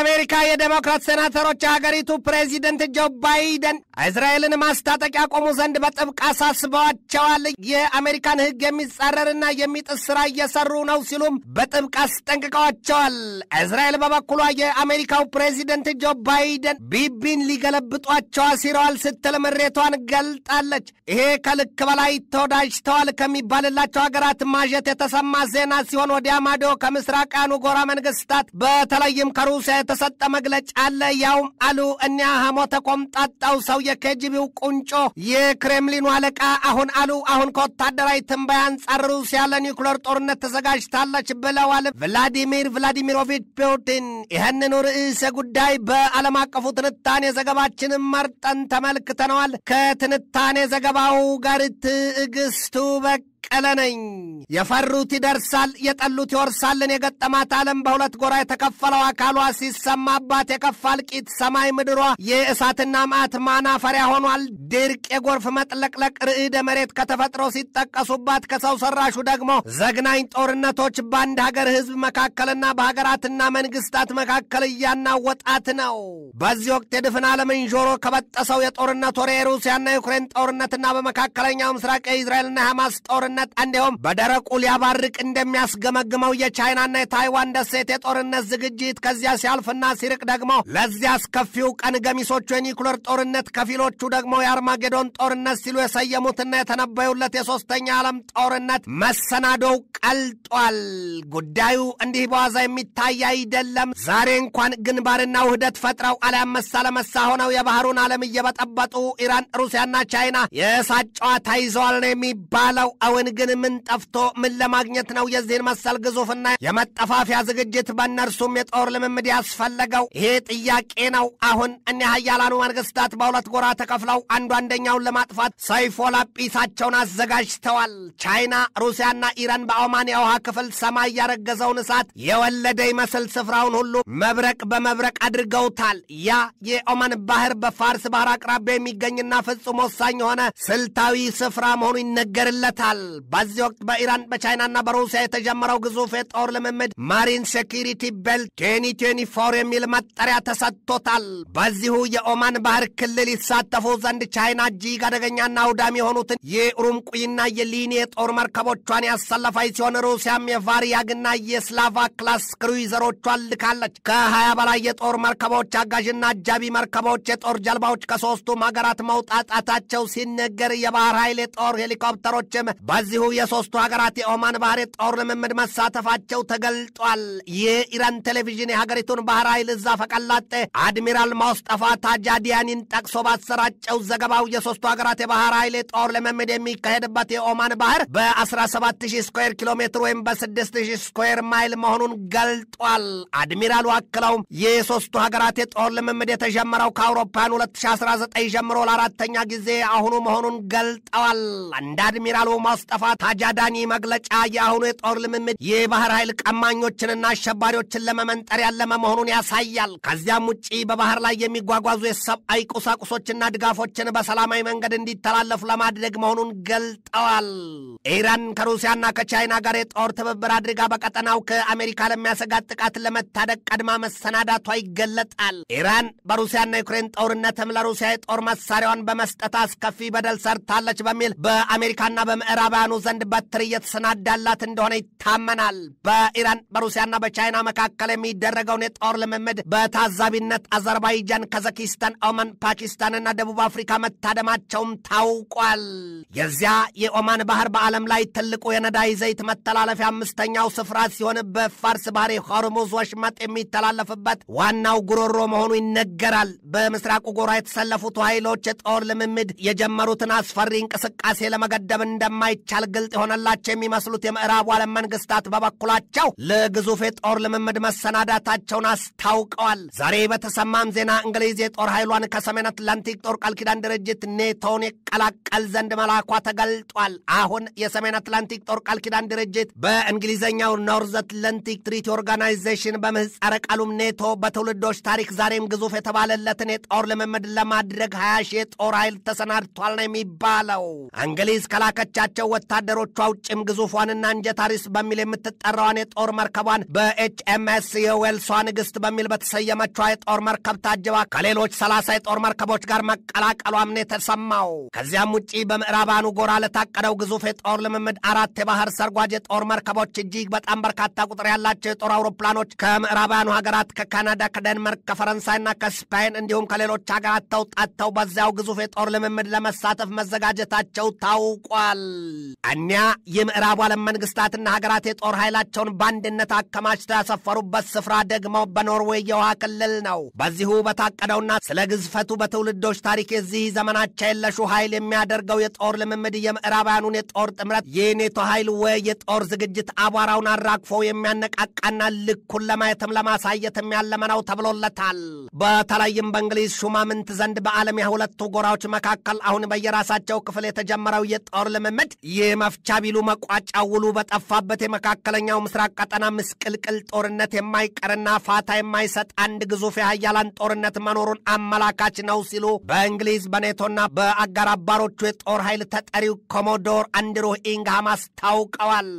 የአሜሪካ የዴሞክራት ሴናተሮች ሀገሪቱ ፕሬዚደንት ጆ ባይደን እስራኤልን ማስታጠቅ ያቆሙ ዘንድ በጥብቅ አሳስበዋቸዋል። የአሜሪካን ሕግ የሚጻረርና የሚጥስ ስራ እየሰሩ ነው ሲሉም በጥብቅ አስጠንቅቀዋቸዋል። እስራኤል በበኩሏ የአሜሪካው ፕሬዚደንት ጆ ባይደን ቢቢን ሊገለብጧቸው አሲረዋል ስትል ምሬቷን ገልጣለች። ይሄ ከልክ በላይ ተወዳጅተዋል ከሚባልላቸው ሀገራት ማጀት የተሰማ ዜና ሲሆን ወዲያ ማዶ ከምስራቃኑ ጎራ መንግስታት በተለይም ከሩሲያ የተሰጠ መግለጫ አለ። ያውም አሉ እኒያ ሐሞተ ቆምጣጣው ሰው የኬጂቢው ቁንጮ የክሬምሊኑ አለቃ አሁን ከወታደራዊ ትንበያ አንጻር ሩሲያ ለኒውክሌር ጦርነት ተዘጋጅታለች ብለዋል። ቭላዲሚሮቪች ፑቲን ይህንኑ ርዕሰ ጉዳይ በዓለም አቀፉ ትንታኔ ዘገባችን መርጠን ተመልክተነዋል። ከትንታኔ ዘገባው ጋር ትዕግስቱ በቀለ ነኝ። የፈሩት ይደርሳል፣ የጠሉት ይወርሳልን የገጠማት ዓለም በሁለት ጎራ የተከፈለው አካሏ ሲሰማባት የከፋ እልቂት ሰማይ ምድሯ የእሳትና መዓት ማናፈሪያ ሆኗል። ድርቅ፣ የጎርፍ መጥለቅለቅ፣ ርዕደ መሬት ከተፈጥሮ ሲጠቀሱባት ከሰው ሰራሹ ደግሞ ዘግናኝ ጦርነቶች በአንድ ሀገር ህዝብ መካከልና በሀገራትና መንግስታት መካከል እያናወጣት ነው። በዚህ ወቅት የድፍን ዓለምን ጆሮ ከበጠሰው የጦርነት ወሬ የሩሲያና የዩክሬን ጦርነትና በመካከለኛው ምስራቅ የእስራኤልና የሐማስ ጦርነት እንዲሁም በደረቁ ሊያባርቅ እንደሚያስገመግመው የቻይናና የታይዋን ደሴት የጦርነት ዝግጅት ከዚያ ሲያልፍና ሲርቅ ደግሞ ለዚያ አስከፊው ቀን ገሚሶቹ የኒውክሌር ጦርነት ከፊሎቹ ደግሞ የአርማጌዶን ጦርነት ሲሉ የሰየሙትና የተነበዩለት የሶስተኛ ዓለም ጦርነት መሰናዶው ቀልጧል። ጉዳዩ እንዲህ በዋዛ የሚታይ አይደለም። ዛሬ እንኳን ግንባርና ውህደት ፈጥረው አሊያም መሳ ለመሳ ሆነው የባህሩን ዓለም እየበጠበጡ ኢራን፣ ሩሲያና ቻይና የእሳት ጨዋታ ይዘዋል ነው የሚባለው። አሁን ግን ምን ጠፍቶ ምን ለማግኘት ነው የዚህን መሰል ግዙፍና የመጠፋፊያ ዝግጅት በእነርሱም የጦር ልምምድ ያስፈለገው? ይሄ ጥያቄ ነው። አሁን እኒህ ኃያላኑ መንግስታት በሁለት ጎራ ተከፍለው አንደኛውን ለማጥፋት ሰይፎ ላጲሳቸውን አዘጋጅተዋል። ቻይና፣ ሩሲያና ኢራን በኦማን የውሃ ክፍል ሰማይ ያረገዘውን እሳት የወለደ ይመስል ስፍራውን ሁሉ መብረቅ በመብረቅ አድርገውታል። ያ የኦማን ባህር በፋርስ ባህር አቅራቢያ የሚገኝና ፍጹም ወሳኝ የሆነ ስልታዊ ስፍራ መሆኑ ይነገርለታል። በዚህ ወቅት በኢራን በቻይናና በሩሲያ የተጀመረው ግዙፍ የጦር ልምምድ ማሪን ሴኪሪቲ ቤልት 2024 የሚል መጠሪያ ተሰጥቶታል። በዚሁ የኦማን ባህር ክልል ይሳተፉ ዘንድ ቻይና እጅግ አደገኛና አውዳሚ የሆኑትን የኡሩምቁይና የሊኒ የጦር መርከቦቿን ያሰለፈች ሲሆን ሩሲያም የቫሪያግና የስላቫ ክላስ ክሩይዘሮቿን ልካለች። ከ20 በላይ የጦር መርከቦች፣ አጋዥና አጃቢ መርከቦች፣ የጦር ጀልባዎች ከሶስቱም ሀገራት መውጣጣታቸው ሲነገር የባህር ኃይል የጦር ሄሊኮፕተሮችም በዚሁ የሶስቱ ሀገራት የኦማን ባህር የጦር ልምምድ መሳተፋቸው ተገልጧል። የኢራን ቴሌቪዥን የሀገሪቱን ባህር ኃይል እዛ ፈቀላጤ አድሚራል ሙስጠፋ ታጃዲያኒን ጠቅሶ ባሰራጨው ዘገባው የሶስቱ ሀገራት የባህር ኃይል የጦር ልምምድ የሚካሄድበት የኦማን ባህር በ17000 ስኩዌር ኪሎ ሜትር ወይም በ6000 ስኩዌር ማይል መሆኑን ገልጧል። አድሚራሉ አክለውም የሶስቱ ሀገራት የጦር ልምምድ የተጀመረው ከአውሮፓውያን 2019 ጀምሮ ለአራተኛ ጊዜ አሁኑ መሆኑን ገልጠዋል። እንደ አድሚራሉ ሙስጠፋ ታጃዳኒ መግለጫ የአሁኑ የጦር ልምምድ የባህር ኃይል ቀማኞችንና አሸባሪዎችን ለመመንጠር ያለመ መሆኑን ያሳያል። ከዚያም ውጪ በባህር ላይ የሚጓጓዙ የሰብአዊ ቁሳቁሶችና ድጋፎችን በሰላማዊ መንገድ እንዲተላለፉ ለማድረግ መሆኑን ገልጠዋል። ኢራን ከሩሲያና ከቻይና ጋር የጦር ትብብር አድርጋ በቀጠናው ከአሜሪካ ለሚያሰጋት ጥቃት ለመታደግ ቀድማ መሰናዳቷ ይገለጣል። ኢራን በሩሲያና ዩክሬን ጦርነትም ለሩሲያ የጦር መሳሪያዋን በመስጠት አስከፊ በደል ሰርታለች በሚል በአሜሪካና በምዕራባውያኑ ዘንድ በትር እየተሰናዳላት እንደሆነ ይታመናል። በኢራን በሩሲያና በቻይና መካከል የሚደረገውን የጦር ልምምድ በታዛቢነት አዘርባይጃን፣ ካዛኪስታን፣ ኦማን፣ ፓኪስታንና ደቡብ አፍሪካ መታደማቸውም ታውቋል። የዚያ የኦማን ባህር በዓለም ላይ ትልቁ የነዳጅ ዘይት መተላለፊያ አምስተኛው ስፍራ ሲሆን በፋርስ ባህር የሆርሙዝ ወሽመጥ የሚተላለፍበት ዋናው ጉሮሮ መሆኑ ይነገራል። በምስራቁ ጎራ የተሰለፉት ኃይሎች የጦር ልምምድ የጀመሩትን አስፈሪ እንቅስቃሴ ለመገደብ እንደማይቻል ግልጥ የሆነላቸው የሚመስሉት የምዕራቡ ዓለም መንግስታት በበኩላቸው ለግዙፍ የጦር ልምምድ መሰናዳታቸውን አስታውቀዋል። ዛሬ በተሰማም ዜና እንግሊዝ የጦር ኃይሏን ከሰሜን አትላንቲክ ጦር ቃል ኪዳን ድርጅት ኔቶን የቀላቀል ዘንድ መላኳ ተገልጧል። አሁን የሰሜን አትላንቲክ ጦር ቃል ኪዳን ድርጅት በእንግሊዝኛው ኖርዝ አትላንቲክ ትሪቲ ኦርጋናይዜሽን በምህጻረ ቃሉም ኔቶ በትውልዶች ታሪክ ዛሬም ግዙፍ የተባለለትን የጦር ልምምድ ለማድረግ 20 ሺህ የጦር ኃይል ተሰናድቷል ነው የሚባለው። እንግሊዝ ከላከቻቸው ወታደሮቿ ውጭም ግዙፏንና እንጀታሪስ በሚል የምትጠራዋን የጦር መርከቧን በኤችኤምኤስ የዌልሷ ንግስት በሚል በተሰየመችው የጦር መርከብ ታጅባ ከሌሎች 30 የጦር መርከቦች ጋር መቀላቀሏም ነው የተሰማው። ከዚያም ውጪ በምዕራባኑ ጎራ ለታቀደው ግዙፍ የጦር ልምምድ 4 የባህር ሰርጓጅ የጦር መርከቦች፣ እጅግ በጣም በርካታ ቁጥር ያላቸው የጦር አውሮፕላኖች ከምዕራባኑ ሀገራት ከካናዳ፣ ከደንማርክ፣ ከፈረንሳይና ከስፔን እንዲሁም ከሌሎች ሀገራት ተውጣተው በዚያው ግዙፍ የጦር ልምምድ ለመሳተፍ መዘጋጀታቸው ታውቋል። እኒያ የምዕራቡ ዓለም መንግስታትና ሀገራት የጦር ኃይላቸውን በአንድነት አከማችተው ያሰፈሩበት ስፍራ ደግሞ በኖርዌይ የውሃ ክልል ነው። በዚሁ በታቀደውና ስለ ግዝፈቱ በትውልዶች ታሪክ የዚህ ዘመናቸው የለሹ ኃይል የሚያደርገው የጦር ልምምድ የምዕራባውያኑን የጦር ጥምረት የኔቶ ኃይል ወይ የጦር ዝግጅት አቧራውን አራግፎ የሚያነቃቃና ልኩን ለማየትም ለማሳየትም ያለመ ነው ተብሎለታል። በተለይም በእንግሊዝ ሹማምንት ዘንድ በዓለም የሁለቱ ጎራዎች መካከል አሁን በየራሳቸው ክፍል የተጀመረው የጦር ልምምድ የመፍቻ ቢሉ መቋጫ ውሉ በጠፋበት የመካከለኛው ምስራቅ ቀጠና ምስቅልቅል ጦርነት የማይቀርና ፋታ የማይሰጥ አንድ ግዙፍ የኃያላን ጦርነት መኖሩን አመላካች ነው ሲሉ በእንግሊዝ በኔቶና በአጋር አባሮቹ የጦር ኃይል ተጠሪው ኮሞዶር አንድሩ ኢንግሃም አስታውቀዋል።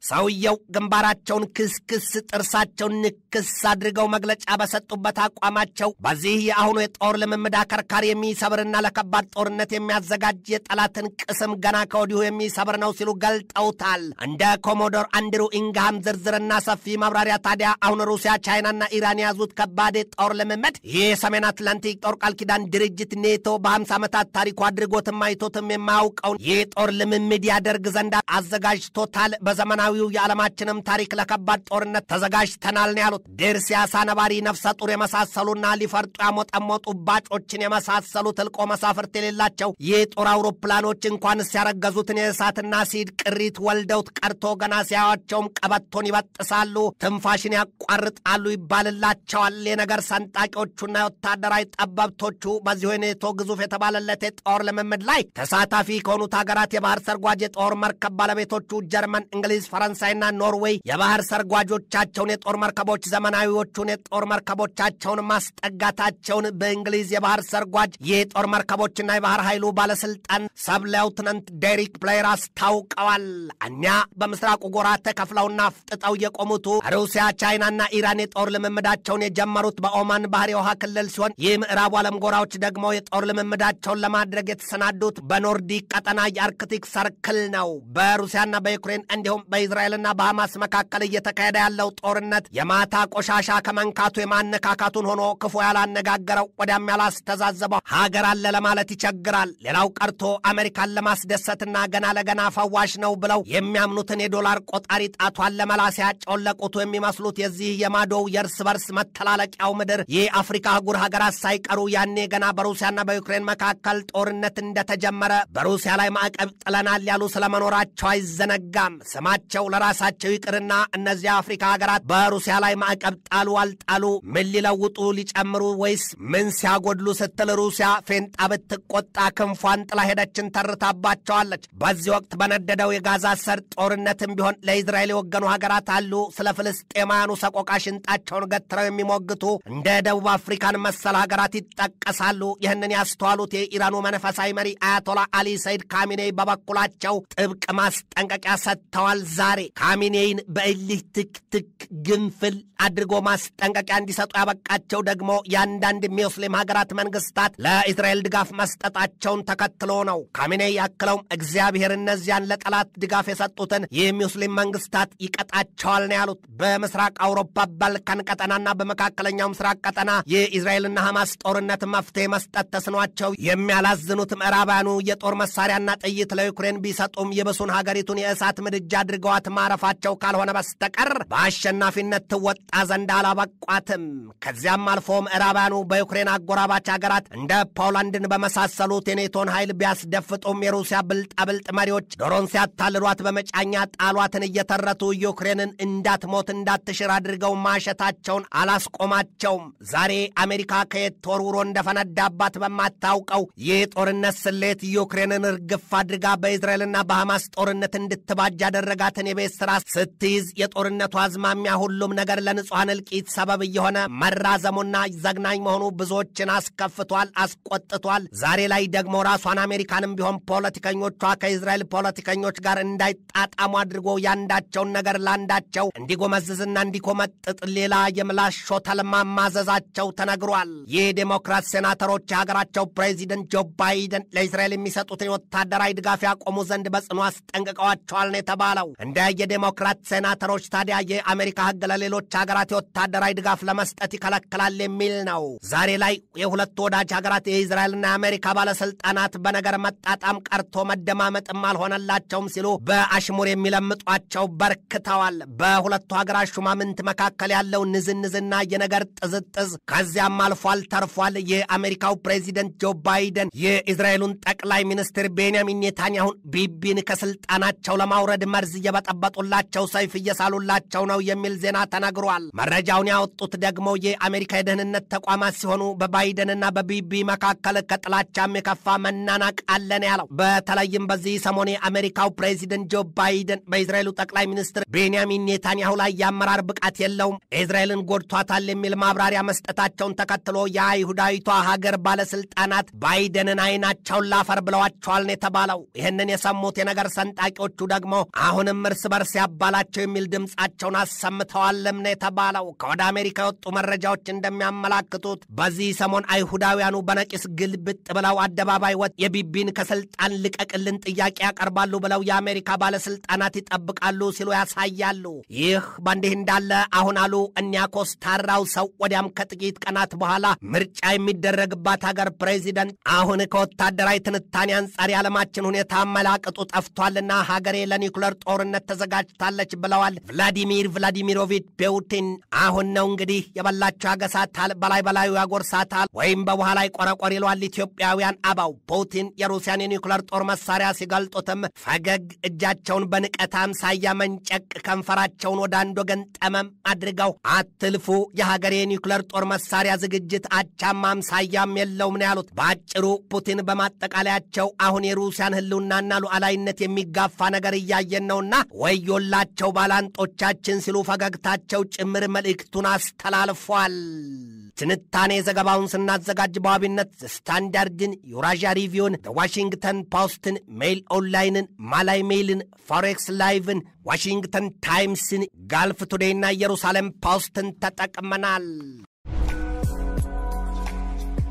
ሰውየው ግንባራቸውን ክስክስ ጥርሳቸውን ንክስ አድርገው መግለጫ በሰጡበት አቋማቸው በዚህ የአሁኑ የጦር ልምምድ አከርካሪ የሚሰብርና ለከባድ ጦርነት የሚያዘጋጅ የጠላትን ቅስም ገና ከወዲሁ የሚሰብር ነው ሲሉ ገልጠውታል። እንደ ኮሞዶር አንድሩ ኢንግሃም ዝርዝርና ሰፊ ማብራሪያ ታዲያ አሁን ሩሲያ፣ ቻይናና ኢራን የያዙት ከባድ የጦር ልምምድ ይህ የሰሜን አትላንቲክ ጦር ቃል ኪዳን ድርጅት ኔቶ በ50 ዓመታት ታሪኩ አድርጎትም አይቶትም የማያውቀውን የጦር ልምምድ ያደርግ ዘንድ አዘጋጅቶታል። በዘመናዊው የዓለማችንም ታሪክ ለከባድ ጦርነት ተዘጋጅተናል ነው ያሉት። ድር ሲያሳ ነባሪ፣ ነፍሰ ጡር የመሳሰሉና ሊፈርጡ ያሞጠሞጡ ባጮችን የመሳሰሉ ትልቆ መሳፍርት የሌላቸው የጦር አውሮፕላኖች እንኳን ሲያረገዙትን የእሳትና ሲድ ቅሪት ወልደውት ቀርቶ ገና ሲያዋቸውም ቀበቶን ይበጥሳሉ፣ ትንፋሽን ያቋርጣሉ ይባልላቸዋል። የነገር ሰንጣቂዎቹና የወታደራዊ ጠበብቶቹ በዚሁ የኔቶ ግዙፍ የተባለለት የጦር ልምምድ ላይ ተሳታፊ ከሆኑት ሀገራት የባህር ሰርጓጅ የጦር መርከብ ባለቤቶቹ ጀርመን፣ እንግሊዝ፣ ፈረንሳይና ኖርዌይ የባህር ሰርጓጆቻቸውን የጦር መርከቦች ዘመናዊዎቹን የጦር መርከቦቻቸውን ማስጠጋታቸውን በእንግሊዝ የባህር ሰርጓጅ የጦር መርከቦችና የባህር ኃይሉ ባለስልጣን ሰብ ሌውትናንት ዴሪክ ብሌር አስታውቀዋል። እኒያ በምስራቁ ጎራ ተከፍለውና ፍጥጠው የቆሙቱ ሩሲያ፣ ቻይናና ኢራን የጦር ልምምዳቸውን የጀመሩት በኦማን ባህር የውሃ ክልል ሲሆን የምዕራቡ ዓለም ጎራዎች ደግሞ የጦር ልምምዳቸውን ለማድረግ የተሰናዱት በኖርዲክ ቀጠና የአርክቲክ ሰርክል ነው። በሩሲያና በዩክሬን እንዲሁም በእስራኤልና በሐማስ መካከል እየተካሄደ ያለው ጦርነት የማታ ቆሻሻ ከመንካቱ የማነካካቱን ሆኖ ክፉ ያላነጋገረው ወዲያም ያላስተዛዘበው ሀገር አለ ለማለት ይቸግራል። ሌላው ቀርቶ አሜሪካን ለማስደሰትና ገና ለገና ፈዋሽ ነው ብለው የሚያምኑትን የዶላር ቆጣሪ ጣቷን ለመላስ ያጮለቁት የሚመስሉት የዚህ የማዶው የእርስ በርስ መተላለቂያው ምድር የአፍሪካ አህጉር ሀገራት ሳይቀሩ ያኔ ገና በሩሲያና በዩክሬን መካከል ጦርነት እንደተጀመረ በሩሲያ ላይ ማዕቀብ ጥለናል ያሉ ስለመኖራቸው አይዘነጋም። ስማቸው ለራሳቸው ይቅርና እነዚህ አፍሪካ ሀገራት በሩሲያ ላይ ማዕቀብ ጣሉ አልጣሉ ምን ሊለውጡ ሊጨምሩ ወይስ ምን ሲያጎድሉ ስትል ሩሲያ ፌንጣ ብትቆጣ ክንፏን ጥላ ሄደችን ተርታባቸዋለች። በዚህ ወቅት በነደደው የጋዛ ሰርጥ ጦርነትም ቢሆን ለእስራኤል የወገኑ ሀገራት አሉ። ስለ ፍልስጤማውያኑ ሰቆቃ ሽንጣቸውን ገትረው የሚሞግቱ እንደ ደቡብ አፍሪካን መሰል ሀገራት ይጠቀሳሉ። ይህንን ያስተዋሉት የኢራኑ መንፈሳዊ መሪ አያቶላ አሊ ሰይድ ካሚኔይ በበኩላቸው ጥብቅ ማስጠንቀቂያ ሰጥተዋል። ዛሬ ካሚኔይን በእልህ ትክትክ ግንፍል አድርጎ ማስጠንቀቂያ እንዲሰጡ ያበቃቸው ደግሞ የአንዳንድ ሙስሊም ሀገራት መንግስታት ለእስራኤል ድጋፍ መስጠታቸውን ተከትሎ ነው። ካሚኔይ ያክለውም እግዚአብሔር እነዚያን ለጠላት ድጋፍ የሰጡትን የሙስሊም መንግስታት ይቀጣቸዋል ነው ያሉት። በምስራቅ አውሮፓ ባልካን ቀጠናና በመካከለኛው ምስራቅ ቀጠና የእስራኤልና ሐማስ ጦርነት መፍትሄ መስጠት ተስኗቸው የሚያላዝኑት ምዕራባውያኑ የጦር መሳሪያና ጥይት ለዩክሬን ቢሰጡም የብሱን ሀገሪቱን የእሳት ምድጃ አድርገዋት ማረፋቸው ካልሆነ በስተቀር በአሸናፊነት ትወጣ ዘንድ አላበቋትም። ከዚያም አልፎ ምዕራባውያኑ በዩክሬን አጎራባች ሀገራት እንደ ፖላንድን በመሳሰሉት የኔቶን ኃይል ቢያስደፍጡም የሩሲያ ብልጣብልጥ መሪዎች ዶሮን ሲያታልሏት በመጫኛ ጣሏትን እየተረቱ ዩክሬንን እንዳትሞት እንዳትሽር አድርገው ማሸታቸውን አላስቆማቸውም። ዛሬ አሜሪካ ከየት ተወርውሮ እንደፈነዳባት በማታውቀው የጦርነት ስሌት ዩክሬንን እርግፍ አድርጋ በእስራኤልና በሐማስ ጦርነት እንድትባጅ ያደረጋትን የቤት ሥራ ስትይዝ የጦርነቱ አዝማሚያ ሁሉም ነገር ለንጹሐን እልቂት ሰበብ እየሆነ መራዘሙና ዘግናኝ መሆኑ ብዙዎችን አስከፍቷል፣ አስቆጥቷል። ዛሬ ላይ ደግሞ ራሷን አሜሪካንም ቢሆን ፖለቲከኞቿ ከእስራኤል ፖለቲከኞች ጋር እንዳይጣጣሙ አድርጎ ያንዳቸውን ነገር ላንዳቸው እንዲጎመዝዝና እንዲኮመጥጥ ሌላ የምላሽ ሾተል ማዘዛቸው ተነግሯል። የዴሞክራት ሴናተሮች የሀገራቸው ፕሬዚደንት ጆ ባይደን ለእስራኤል የሚሰጡትን ወታደራዊ ድጋፍ ያቆሙ ዘንድ በጽኑ አስጠንቅቀዋቸዋል ነው የተባለው። እንደ የዴሞክራት ሴናተሮች ታዲያ የአሜሪካ ሕግ ለሌሎች ሀገራት የወታደራዊ ድጋፍ ለመስጠት ይከለክላል የሚል ነው። ዛሬ ላይ የሁለቱ ወዳጅ ሀገራት የእስራኤልና የአሜሪካ ባለስልጣናት በነገር መጣጣም ቀርቶ መደማመጥም አልሆነላቸውም ሲሉ በአሽሙር የሚለምጧቸው በርክተዋል። በሁለቱ ሀገራት ሹማምንት መካከል ያለው ንዝንዝና የነገር ጥዝጥዝ ከዚያም አልፏል ተርፏል። የአሜሪካው ፕሬዚደንት ጆ ባይደን የእስራኤሉን ጠቅላይ ሚኒስትር ቤንያሚን ኔታንያሁን ቢቢን ከስልጣናቸው ለማውረድ መርዝ እየበጠበጡላቸው ሰይፍ እየሳሉላቸው ነው የሚል ዜና ተነግሯል። መረጃውን ያወጡት ደግሞ የአሜሪካ የደህንነት ተቋማት ሲሆኑ በባይደንና በቢቢ መካከል ከጥላቻም የከፋ መናናቅ አለን ያለው። በተለይም በዚህ ሰሞን የአሜሪካው ፕሬዚደንት ጆ ባይደን በእስራኤሉ ጠቅላይ ሚኒስትር ቤንያሚን ኔታንያሁ ላይ የአመራር ብቃት የለውም፣ እስራኤልን ጎድቷታል የሚል ማብራሪያ መስጠታቸውን ተከትሎ የአይሁዳዊቷ ሀገር ባለስልጣናት ባይደንን አይናቸውን ላፈር ብለዋቸዋል ነው የተባለው። ይህንን የሰሙት የነገር ሰንጣቂዎቹ ደግሞ አሁንም እርስ በርስ ያባላቸው የሚል ድምፃቸውን አሰምተዋልም ነው የተባለው። ከወደ አሜሪካ የወጡ መረጃዎች እንደሚያመላክቱት በዚህ ሰሞን አይሁዳውያኑ በነቂስ ግልብጥ ብለው አደባባይ ወጥ የቢቢን ከስልጣን ልቀቅልን ጥያቄ ያቀርባሉ ብለው የአሜሪካ ባለስልጣናት ይጠብቃሉ ሲሉ ያሳያሉ። ይህ በእንዲህ እንዳለ አሁን አሉ እኒያ ኮስታራው ሰው ወዲያም ከጥቂት ቀናት በኋላ ምርጫ የሚደረግባት ሀገር ፕሬዚደንት አሁን ከወታደራዊ ትንታኔ አንጻር የዓለማችን ሁኔታ መላቅጡ ጠፍቷልና ሀገሬ ለኒውክለር ጦርነት ተዘጋጅታለች ብለዋል ቭላዲሚር ቭላዲሚሮቪች ፑቲን። አሁን ነው እንግዲህ የበላቸው ያገሳታል፣ በላይ በላዩ ያጎርሳታል፣ ወይም በኋላ ይቆረቆር ይሏል ኢትዮጵያውያን አባው። ፑቲን የሩሲያን የኒውክለር ጦር መሳሪያ ሲገልጡትም ፈገግ፣ እጃቸውን በንቀት አምሳያ መንጨቅ፣ ከንፈራቸውን ወደ አንድ ወገን ጠመም አድርገው አትልፉ፣ የሀገሬ የኒውክለር ጦር መሳሪያ ዝግጅት አቻም አምሳያም የለውም ነው ያሉት። በአጭሩ ፑቲን በማጠቃለያቸው አሁን የሩሲያን ህልውናና ሉዓላዊነት የሚጋፋ ነገር እያየን ነውና ወዮላቸው ባላንጦቻችን ሲሉ ፈገግታቸው ጭምር መልእክቱን አስተላልፏል። ትንታኔ ዘገባውን ስናዘጋጅ በዋቢነት ስታንዳርድን፣ ዩራዥያ ሪቪውን፣ ዋሽንግተን ፖስትን፣ ሜይል ኦንላይንን፣ ማላይ ሜይልን፣ ፎሬክስ ላይቭን፣ ዋሽንግተን ታይምስን፣ ጋልፍ ቱዴይና ኢየሩሳሌም ፖስትን ተጠቅመናል።